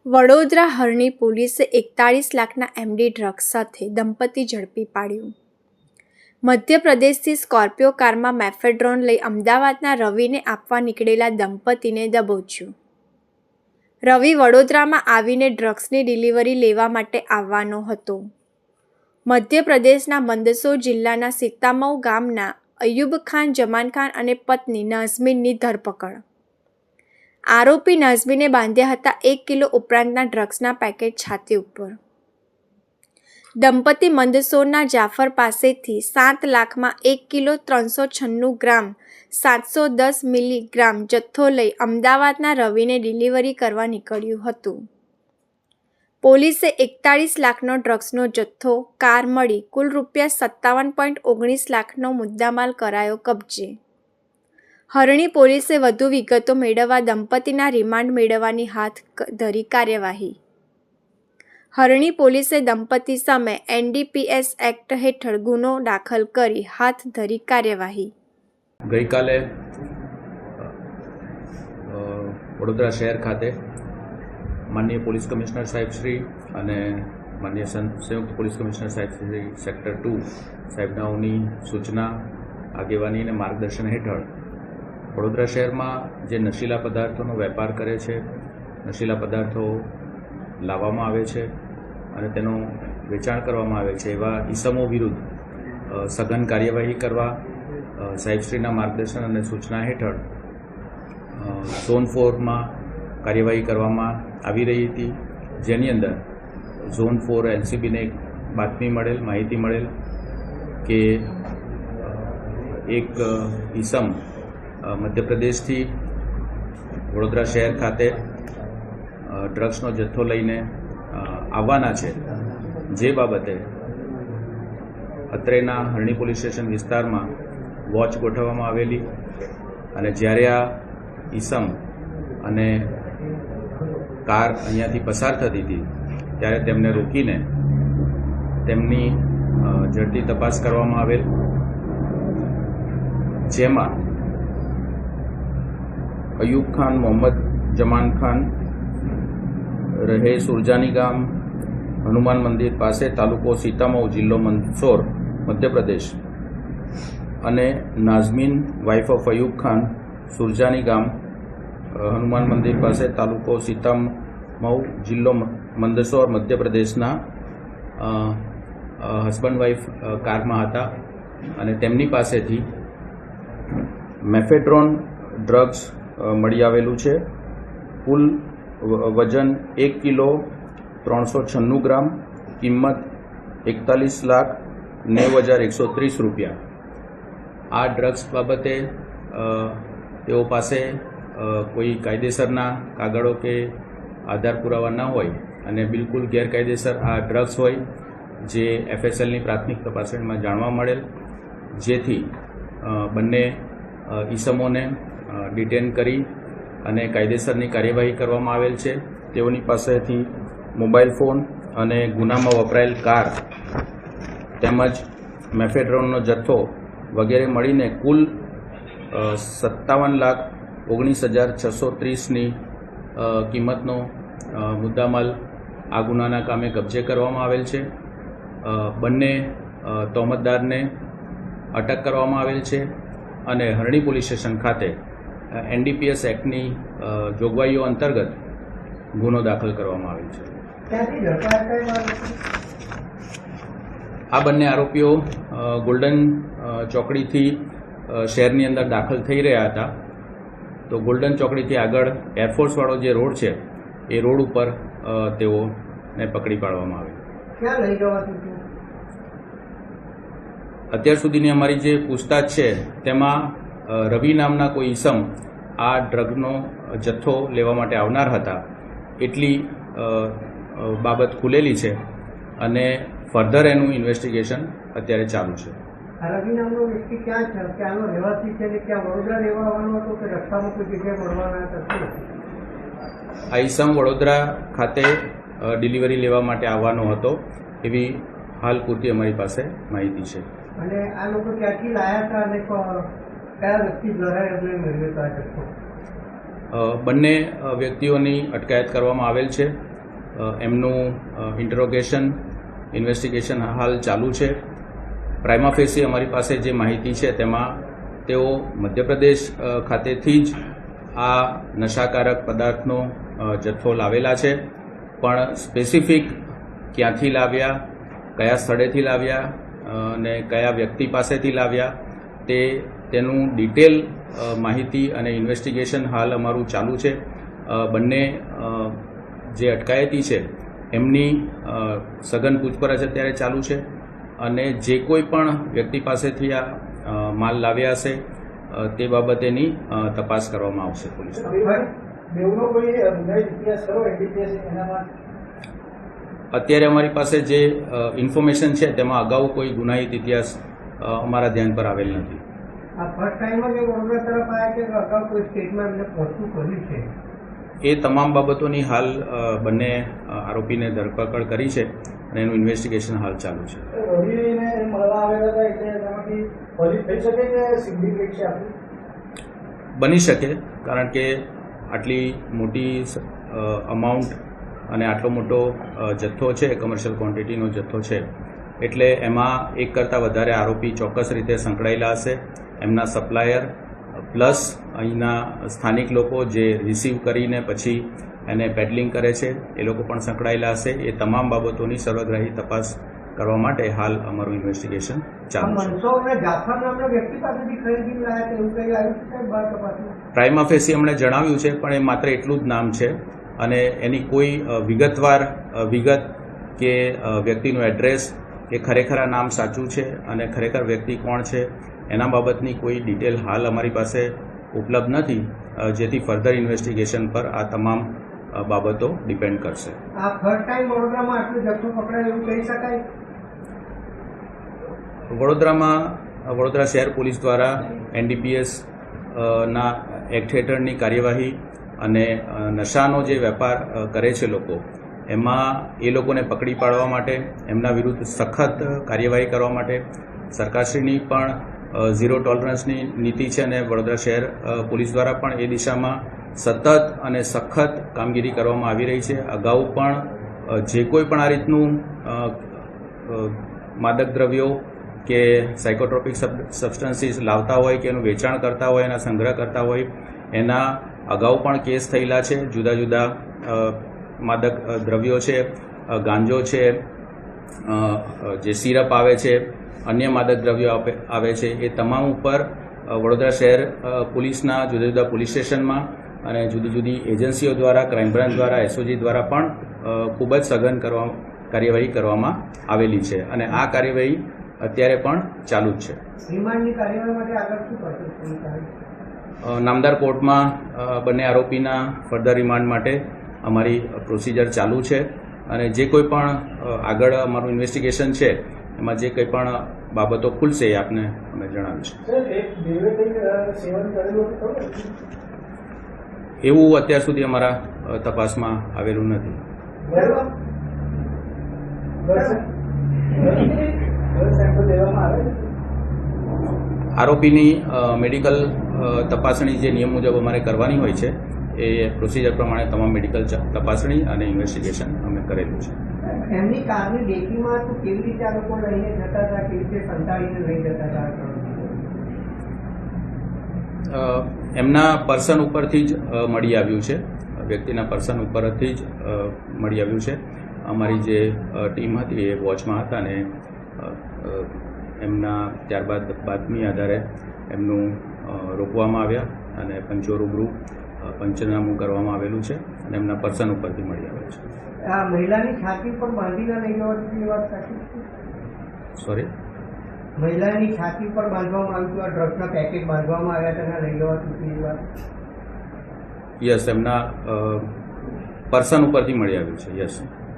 વડોદરા હરણી પોલીસે 41 લાખના MD drugs સાથે દંપતી ઝડપી પાડ્યું. મધ્યપ્રદેશથી સ્કોર્પિયો કારમાં મેફેડ્રોન લઈ અમદાવાદના રવિને આપવા નીકળેલા દંપતીને દબોચ્યું. રવિ વડોદરામાં આવીને ડ્રગ્સની ડિલિવરી લેવા માટે આવવાનો હતો. મધ્યપ્રદેશના મંદસૌર જિલ્લાના સીતામઉ ગામના અયુબ ખાન, જમાન ખાન અને પત્ની નાઝમીનની ધરપકડ. આરોપી નાઝમીને બાંધ્યા હતા 1 કિલો ઉપરાંતના ડ્રગ્સના પેકેટ છાતી ઉપર. દંપતી મંદસૌરના જાફર પાસેથી 7 લાખમાં 1 કિલો 396 ગ્રામ 710 મિલીગ્રામ જથ્થો લઈ અમદાવાદના રવિને ડિલિવરી કરવા નીકળ્યું હતું. પોલીસે 41 લાખનો ડ્રગ્સનો જથ્થો, કાર મળી કુલ ₹57.19 લાખનો મુદ્દામાલ કરાયો કબજે. હરણી પોલીસે વધુ વિગતો મેળવવા દંપતીના રિમાન્ડ મેળવવાની હાથ ધરી કાર્યવાહી. હરણી પોલીસે દંપતી સામે NDPS એક્ટ હેઠળ ગુનો દાખલ કરી હાથ ધરી કાર્યવાહી. ગઈકાલે વડોદરા શહેર ખાતે માનનીય પોલીસ કમિશનર સાહેબ શ્રી અને માનનીય સંયુક્ત પોલીસ કમિશનર સાહેબ શ્રી સેક્ટર 2 સાહેબનાઓની સૂચના, આગેવાની અને માર્ગદર્શન હેઠળ વડોદરા શહેરમાં જે નશીલા પદાર્થોનો વેપાર કરે છે, નશીલા પદાર્થો લાવવામાં આવે છે અને તેનું વેચાણ કરવામાં આવે છે એવા ઈસમો વિરુદ્ધ સઘન કાર્યવાહી કરવા સાહેબશ્રીના માર્ગદર્શન અને સૂચના હેઠળ ઝોન 4માં કાર્યવાહી કરવામાં આવી રહી હતી, જેની અંદર ઝોન 4 LCBને એક માહિતી મળેલ કે એક ઈસમ મધ્યપ્રદેશથી વડોદરા શહેર ખાતે ડ્રગ્સનો જથ્થો લઈને આવવાના છે, જે બાબતે અત્રેના હરણી પોલીસ સ્ટેશન વિસ્તારમાં વોચ ગોઠવવામાં આવેલી અને જ્યારે આ ઈસમ અને કાર અહીંયાથી પસાર થતી હતી ત્યારે તેમને રોકીને તેમની ઝડપી તપાસ કરવામાં આવેલ, જેમાં અયુબ ખાન, મોહમ્મદ જમાન ખાન રહે સુરજાની ગામ, હનુમાન મંદિર પાસે, તાલુકો સીતામઉ, જિલ્લો મંદસૌર, મધ્યપ્રદેશ અને નાઝમીન વાઇફ ઓફ અયુબ ખાન, સુરજાની ગામ, હનુમાન મંદિર પાસે, તાલુકો સીતામઉ, જિલ્લો મંદસૌર, મધ્યપ્રદેશના હસબન્ડ વાઇફ કારમાં હતા અને તેમની પાસેથી મેફેડ્રોન ડ્રગ્સ મળી આવેલું છે. કુલ વજન 1 કિલો 396 ગ્રામ, કિંમત 41,90,130 રૂપિયા. આ ડ્રગ્સ બાબતે તેઓ પાસે કોઈ કાયદેસરના કાગળો કે આધાર પુરાવા ન હોય અને બિલકુલ ગેરકાયદેસર આ ડ્રગ્સ હોય, જે FSLની પ્રાથમિક તપાસણીમાં જાણવા મળેલ, જેથી બંને ઈસમોને ડિટેન કરી અને કાયદેસરની કાર્યવાહી કરવામાં આવેલ છે. તેઓની પાસેથી મોબાઈલ ફોન અને ગુનામાં વપરાયેલ કાર તેમજ મેફેડ્રોનનો જથ્થો વગેરે મળીને કુલ 57,19,630ની કિંમતનો મુદ્દામાલ આ ગુનાના કામે કબજે કરવામાં આવેલ છે. બંને તોહમતદારને અટક કરવામાં આવેલ છે અને હરણી પોલીસ સ્ટેશન ખાતે NDPS એક્ટની જોગવાઈઓ અંતર્ગત ગુનો દાખલ કરવામાં આવેલ છે. આ બંને આરોપીઓ ગોલ્ડન ચોકડીથી શહેરની અંદર દાખલ થઈ રહ્યા હતા, તો ગોલ્ડન ચોકડીથી આગળ એરફોર્સવાળો જે રોડ છે એ રોડ ઉપર તેઓને પકડી પાડવામાં આવે. અત્યાર સુધીની અમારી જે પૂછતાછ છે તેમાં રવિ નામના કોઈ ઈસમ આ ડ્રગનો જથ્થો લેવા માટે આવનાર હતા એટલી બાબત ખુલેલી છે અને ફર્ધર એનું ઇન્વેસ્ટિગેશન અત્યારે ચાલુ છે. રવિ નામનો વ્યક્તિ ક્યાં છે? ક્યાંનો રહેવાસી છે ને ક્યાં વડોદરા રહેવા આવવાનો હતો કે રસ્તામાં કોઈ જગ્યાએ મળવાના હતા? આ ઈસમ વડોદરા ખાતે ડિલિવરી લેવા માટે આવવાનો હતો એવી હાલ પૂરતી અમારી પાસે માહિતી છે. અને આ લોકો ક્યાંથી લાયા હતા અને કયા વ્યક્તિ દ્વારા એમને મેળવ્યો હતો? બંને વ્યક્તિઓની અટકાયત કરવામાં આવેલ છે એમનું ઇન્ટરોગેશન ઇન્વેસ્ટિગેશન હાલ ચાલુ છે. પ્રાઇમા ફેસી અમારી પાસે જે માહિતી છે તેમાં તેઓ મધ્યપ્રદેશ ખાતેથી જ આ નશાકારક પદાર્થનો જથ્થો લાવેલા છે, પણ સ્પેસિફિક ક્યાંથી લાવ્યા, કયા સ્થળેથી લાવ્યા અને કયા વ્યક્તિ પાસેથી લાવ્યા તેનું ડિટેલ માહિતી અને ઇન્વેસ્ટિગેશન હાલ અમારું ચાલુ છે. બંને જે અટકાયતી છે એમની સઘન પૂછપરછ અત્યારે ચાલુ છે અને જે કોઈ પણ વ્યક્તિ પાસેથી આ માલ લાવ્યા હશે તે બાબતેની તપાસ કરવામાં આવશે પોલીસ. અત્યારે અમારી પાસે જે ઇન્ફોર્મેશન છે તેમાં અગાઉ કોઈ ગુનાહિત ઇતિહાસ અમારા ધ્યાન પર આવેલ નથી. આ ફર્સ્ટ ટાઈમ જ વડોદરા તરફ આવ્યા છે કે અગાઉ કોઈ સ્ટેટમાં એમને પહોંચવું કર્યું છે? એ તમામ બાબતોની હાલ બંને આરોપીને ધરપકડ કરી છે અને એનું ઇન્વેસ્ટિગેશન હાલ ચાલુ છે. બની શકે, કારણ કે આટલી મોટી અમાઉન્ટ અને આટલો મોટો જથ્થો છે, કમર્શિયલ ક્વોન્ટિટીનો જથ્થો છે, એટલે એમાં એક કરતાં વધારે આરોપી ચોક્કસ રીતે સંકળાયેલા હશે. એમના સપ્લાયર પ્લસ અહીંના સ્થાનિક લોકો જે રિસીવ કરીને પછી એને પેડલિંગ કરે છે એ લોકો પણ સંકળાયેલા હશે. એ તમામ બાબતોની સર્વગ્રાહી તપાસ કરવા માટે હાલ અમારું ઇન્વેસ્ટિગેશન ચાલુ છે. પ્રાઇમા ફેસી અમને જણાવ્યું છે, પણ એ માત્ર એટલું જ નામ છે અને એની કોઈ વિગતવાર વિગત કે વ્યક્તિનું એડ્રેસ કે ખરેખર આ નામ સાચું છે અને ખરેખર વ્યક્તિ કોણ છે એના બાબતની કોઈ ડિટેલ હાલ અમારી પાસે ઉપલબ્ધ નથી, જેથી ફર્ધર ઇન્વેસ્ટિગેશન પર આ તમામ બાબતો ડિપેન્ડ કરશે. આ ફર્સ્ટ ટાઈમ વડોદરામાં આટલું જથ્થો પકડાય એવું કહી શકાય? વડોદરા શહેર પોલીસ દ્વારા NDPS ના એક્ટ હેઠળની કાર્યવાહી અને નશાનો જે વેપાર કરે છે લોકો, એમાં એ લોકોને પકડી પાડવા માટે, એમના વિરુદ્ધ સખત કાર્યવાહી કરવા માટે સરકારશ્રીની પણ ઝીરો ટોલરન્સની નીતિ છે અને વડોદરા શહેર પોલીસ દ્વારા પણ એ દિશામાં સતત અને સખત કામગીરી કરવામાં આવી રહી છે. અગાઉ પણ જે કોઈ પણ આ રીતનું માદક દ્રવ્યો કે સાયકોટ્રોપિક સબસ્ટન્સીસ લાવતા હોય કે એનું વેચાણ કરતા હોય, એના સંગ્રહ કરતા હોય, એના અગાઉ પણ કેસ થયેલા છે. જુદા જુદા માદક દ્રવ્યો છે, ગાંજો છે, જે સિરપ આવે છે, અન્ય માદક દ્રવ્યો આવે છે, એ તમામ ઉપર વડોદરા શહેર પોલીસના જુદા જુદા પોલીસ સ્ટેશનમાં અને જુદી જુદી એજન્સીઓ દ્વારા, ક્રાઇમ બ્રાન્ચ દ્વારા, SOG દ્વારા પણ ખૂબ જ સઘન કાર્યવાહી કરવામાં આવેલી છે અને આ કાર્યવાહી અત્યારે પણ ચાલુ જ છે. નામદાર કોર્ટમાં બંને આરોપીના ફર્ધર રિમાન્ડ માટે અમારી પ્રોસિજર ચાલુ છે અને જે કોઈ પણ આગળ અમારું ઇન્વેસ્ટિગેશન છે એમાં જે કંઈ પણ બાબતો ખુલશે એ આપને અમે જણાવીશું. એવું અત્યાર સુધી અમારા તપાસમાં આવેલું નથી. આરોપીની મેડિકલ તપાસણી જે નિયમ મુજબ અમારે કરવાની હોય છે એ પ્રોસિજર પ્રમાણે તમામ મેડિકલ તપાસણી અને ઇન્વેસ્ટિગેશન અમે કરેલું છે. એમની કારની ડેકીમાં તો કેવી રીતે આ લોકો લઈને જતા હતા, કેવી રીતે સંતાડીને લઈ જતા હતા? એમના પર્સન ઉપરથી જ મળી આવ્યું છે, વ્યક્તિના પર્સન ઉપરથી જ મળી આવ્યું છે. અમારી જે ટીમ હતી એ વોચમાં હતા અને એમના ત્યારબાદ બાતમી આધારે એમનું રોકવામાં આવ્યા અને પંચો રૂબરૂ પંચનામું કરવામાં આવેલું છે અને એમના પર્સન ઉપરથી મળી આવેલું છે. આ મહિલાની છાતી પર બાંધીને લઈ જવાની વાત સાચી છે? સોરી, મહિલાની છાતી પર બાંધવામાં આવ્યું હતું, આ ડ્રગ્સના પેકેટ બાંધવામાં આવ્યા હતા, લઈ જવાથી વાત? યસ, એમના પર્સન ઉપરથી મળી આવ્યું છે. યસ.